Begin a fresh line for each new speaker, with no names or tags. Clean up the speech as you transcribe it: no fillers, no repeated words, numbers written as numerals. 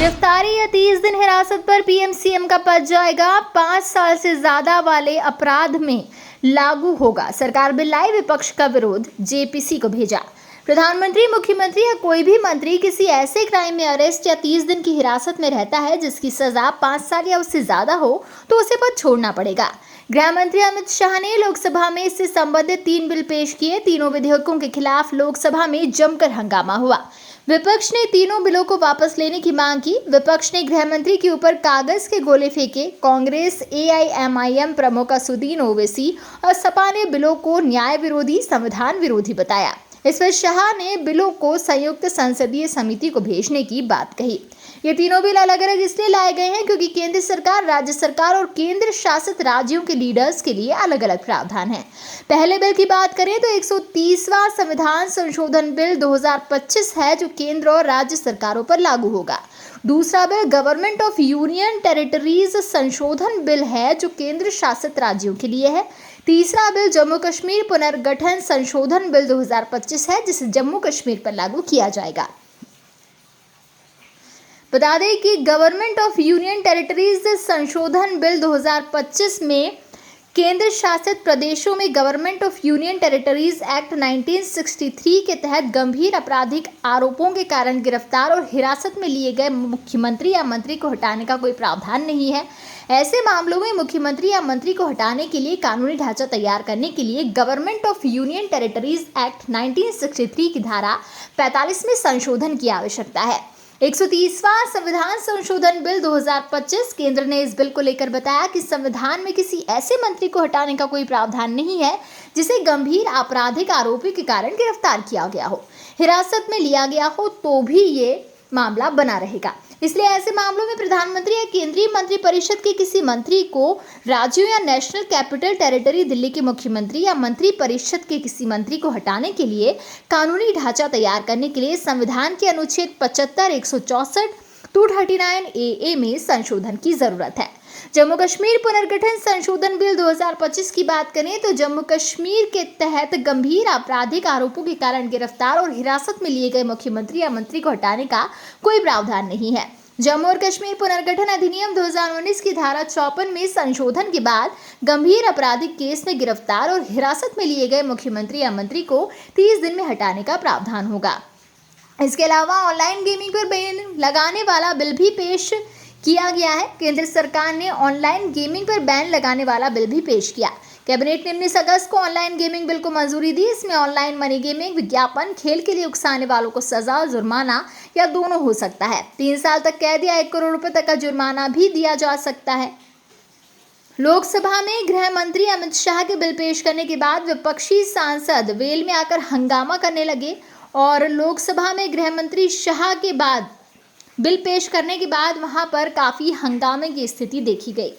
गिरफ्तारी या 30 दिन हिरासत पर पीएम-सीएम का पद जाएगा। 5 साल से ज्यादा वाले अपराध में लागू होगा। सरकार बिल लाई, विपक्ष का विरोध, जेपीसी को भेजा। प्रधानमंत्री, मुख्यमंत्री या कोई भी मंत्री किसी ऐसे क्राइम में अरेस्ट या 30 दिन की हिरासत में रहता है जिसकी सजा 5 साल या उससे ज्यादा हो तो उसे पद छोड़ना पड़ेगा। गृह मंत्री अमित शाह ने लोकसभा में इससे संबंधित 3 बिल पेश किए। तीनों विधेयकों के खिलाफ लोकसभा में जमकर हंगामा हुआ। विपक्ष ने तीनों बिलों को वापस लेने की मांग की। विपक्ष ने गृह मंत्री के ऊपर कागज के गोले फेंके। कांग्रेस, एआईएमआईएम प्रमुख असदुद्दीन ओवैसी और सपा ने बिलों को न्याय विरोधी, संविधान विरोधी बताया। इस पर शाह ने बिलों को संयुक्त संसदीय समिति को भेजने की बात कही। ये तीनों बिल अलग अलग इसलिए लाए गए हैं क्योंकि केंद्र सरकार, राज्य सरकार और केंद्र शासित राज्यों के लीडर्स के लिए अलग अलग प्रावधान हैं। पहले बिल की बात करें तो 130वां संविधान संशोधन बिल 2025 है जो केंद्र और राज्य सरकारों पर लागू होगा। दूसरा bill government of union territories संशोधन बिल है जो केंद्र शासित राज्यों के लिए है। तीसरा बिल जम्मू कश्मीर पुनर्गठन संशोधन बिल 2025 है जिसे जम्मू कश्मीर पर लागू किया जाएगा। बता दें कि गवर्नमेंट ऑफ यूनियन टेरिटरीज संशोधन बिल 2025 में केंद्र शासित प्रदेशों में government of union territories act 1963 के तहत गंभीर आपराधिक आरोपों के कारण गिरफ्तार और हिरासत में लिए गए मुख्यमंत्री या मंत्री को हटाने का कोई प्रावधान नहीं है। ऐसे मामलों में मुख्यमंत्री या मंत्री को हटाने के लिए कानूनी ढांचा तैयार करने के लिए government of union territories act 1963 की धारा 45 में संशोधन की आवश्यकता है। 130वां संविधान संशोधन बिल 2025 केंद्र ने इस बिल को लेकर बताया कि संविधान में किसी ऐसे मंत्री को हटाने का कोई प्रावधान नहीं है जिसे गंभीर आपराधिक आरोपी के कारण गिरफ्तार किया गया हो, हिरासत में लिया गया हो तो भी ये मामला बना रहेगा। इसलिए ऐसे मामलों में प्रधानमंत्री या केंद्रीय मंत्रिपरिषद के किसी मंत्री को राज्यों या नेशनल कैपिटल टेरिटरी दिल्ली के मुख्यमंत्री या मंत्रिपरिषद के किसी मंत्री को हटाने के लिए कानूनी ढांचा तैयार करने के लिए संविधान के अनुच्छेद 75, 164, 239 ए में संशोधन की जरूरत है। जम्मू कश्मीर पुनर्गठन संशोधन बिल 2025 की बात करें तो जम्मू कश्मीर के तहत गंभीर आपराधिक आरोपों के कारण गिरफ्तार और हिरासत में लिए गए मुख्यमंत्री या मंत्री को हटाने का कोई प्रावधान नहीं है। जम्मू और कश्मीर पुनर्गठन अधिनियम 2019 की धारा 54 में संशोधन के बाद गंभीर आपराधिक केस में गिरफ्तार और हिरासत में लिए गए मुख्यमंत्री या मंत्री को 30 दिन में हटाने का प्रावधान होगा। इसके अलावा ऑनलाइन गेमिंग पर बैन लगाने वाला बिल भी पेश किया गया है। केंद्र सरकार ने ऑनलाइन गेमिंग पर बैन लगाने वाला बिल भी पेश किया। कैबिनेट ने 19 अगस्त को ऑनलाइन गेमिंग बिल को मंजूरी दी। इसमें ऑनलाइन मनी गेमिंग, विज्ञापन, खेल के लिए उकसाने वालों को सजा, जुर्माना या दोनों हो सकता है। 3 साल तक कैद या 1 करोड़ रुपए तक का जुर्माना भी दिया जा सकता है। लोकसभा में गृह मंत्री अमित शाह के बिल पेश करने के बाद विपक्षी सांसद वेल में आकर हंगामा करने लगे और लोकसभा में गृह मंत्री शाह के बाद बिल पेश करने के बाद वहां पर काफी हंगामे की स्थिति देखी गई।